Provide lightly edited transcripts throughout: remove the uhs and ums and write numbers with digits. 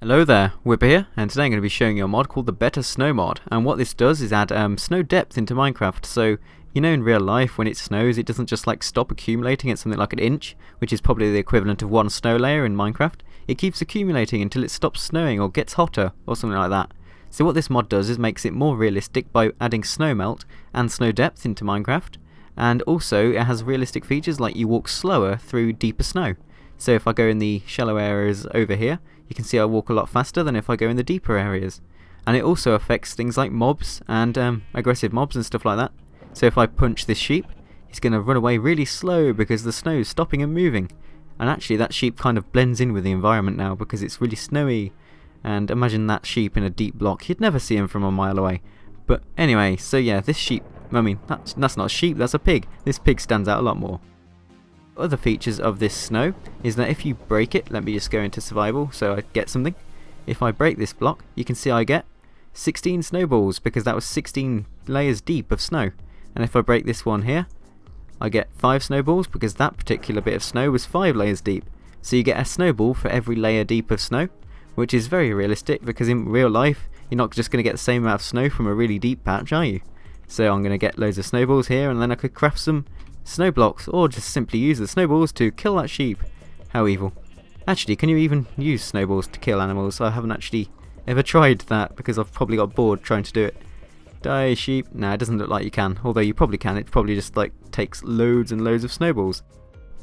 Hello there, Whipper here, and today I'm going to be showing you a mod called the Better Snow mod. And what this does is add snow depth into Minecraft. So, you know, in real life when it snows it doesn't just like stop accumulating at something like an inch, which is probably the equivalent of one snow layer in Minecraft. It keeps accumulating until it stops snowing or gets hotter or something like that. So what this mod does is makes it more realistic by adding snow melt and snow depth into Minecraft. And also it has realistic features like you walk slower through deeper snow. So if I go in the shallow areas over here, you can see I walk a lot faster than if I go in the deeper areas. And it also affects things like mobs and aggressive mobs and stuff like that. So if I punch this sheep, he's going to run away really slow because the snow is stopping and moving. And actually that sheep kind of blends in with the environment now because it's really snowy. And imagine that sheep in a deep block, you'd never see him from a mile away. But anyway, so yeah, this sheep, I mean, that's not a sheep, that's a pig. This pig stands out a lot more. Other features of this snow is that if you break it, let me just go into survival so I get something. If I break this block, you can see I get 16 snowballs because that was 16 layers deep of snow. And if I break this one here, I get 5 snowballs because that particular bit of snow was 5 layers deep. So you get a snowball for every layer deep of snow, which is very realistic because in real life you're not just going to get the same amount of snow from a really deep patch, are you? So I'm going to get loads of snowballs here and then I could craft some snow blocks, or just simply use the snowballs to kill that sheep. How evil. Actually, can you even use snowballs to kill animals? I haven't actually ever tried that because I've probably got bored trying to do it. Die sheep. Nah, it doesn't look like you can, although you probably can. It probably just like takes loads and loads of snowballs.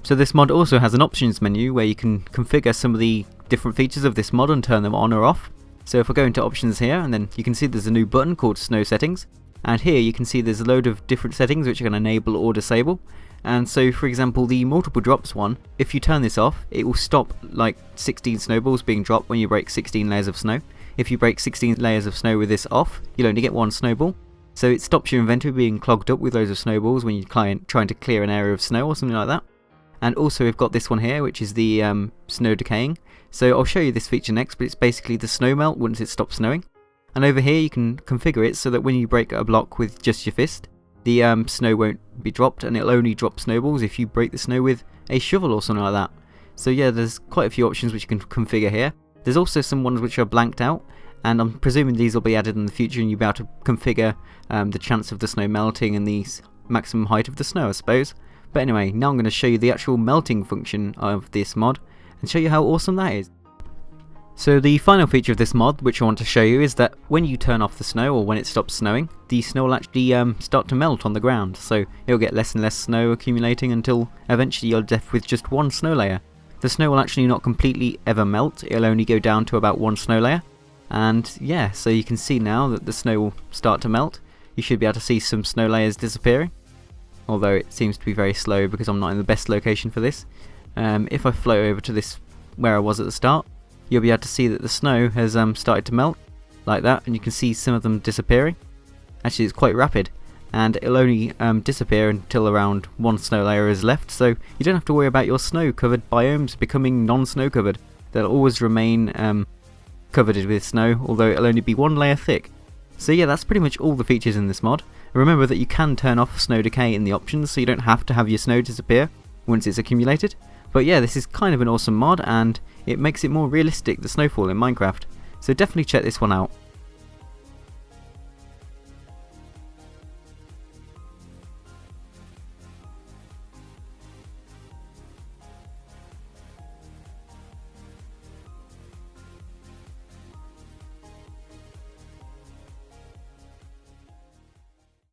So this mod also has an options menu where you can configure some of the different features of this mod and turn them on or off. So if I go into options here, and then you can see there's a new button called snow settings. And here you can see there's a load of different settings which are going to enable or disable. And so for example the multiple drops one, if you turn this off it will stop like 16 snowballs being dropped when you break 16 layers of snow. If you break 16 layers of snow with this off, you'll only get 1 snowball. So it stops your inventory being clogged up with loads of snowballs when you're trying to clear an area of snow or something like that. And also we've got this one here which is the snow decaying. So I'll show you this feature next, but it's basically the snow melt once it stops snowing. And over here you can configure it so that when you break a block with just your fist, the snow won't be dropped and it'll only drop snowballs if you break the snow with a shovel or something like that. So yeah, there's quite a few options which you can configure here. There's also some ones which are blanked out, and I'm presuming these will be added in the future and you'll be able to configure the chance of the snow melting and the maximum height of the snow, I suppose. But anyway, now I'm going to show you the actual melting function of this mod and show you how awesome that is. So the final feature of this mod which I want to show you is that when you turn off the snow, or when it stops snowing, the snow will actually start to melt on the ground. So it'll get less and less snow accumulating until eventually you're left with just 1 snow layer. The snow will actually not completely ever melt, it'll only go down to about 1 snow layer. And yeah, so you can see now that the snow will start to melt. You should be able to see some snow layers disappearing, although it seems to be very slow because I'm not in the best location for this. If I float over to this where I was at the start, you'll be able to see that the snow has started to melt like that, and you can see some of them disappearing. Actually it's quite rapid, and it'll only disappear until around 1 snow layer is left, so you don't have to worry about your snow covered biomes becoming non-snow covered. They'll always remain covered with snow, although it'll only be 1 layer thick. So yeah, that's pretty much all the features in this mod. Remember that you can turn off snow decay in the options, so you don't have to have your snow disappear once it's accumulated. But yeah, this is kind of an awesome mod and it makes it more realistic, the snowfall in Minecraft. So definitely check this one out.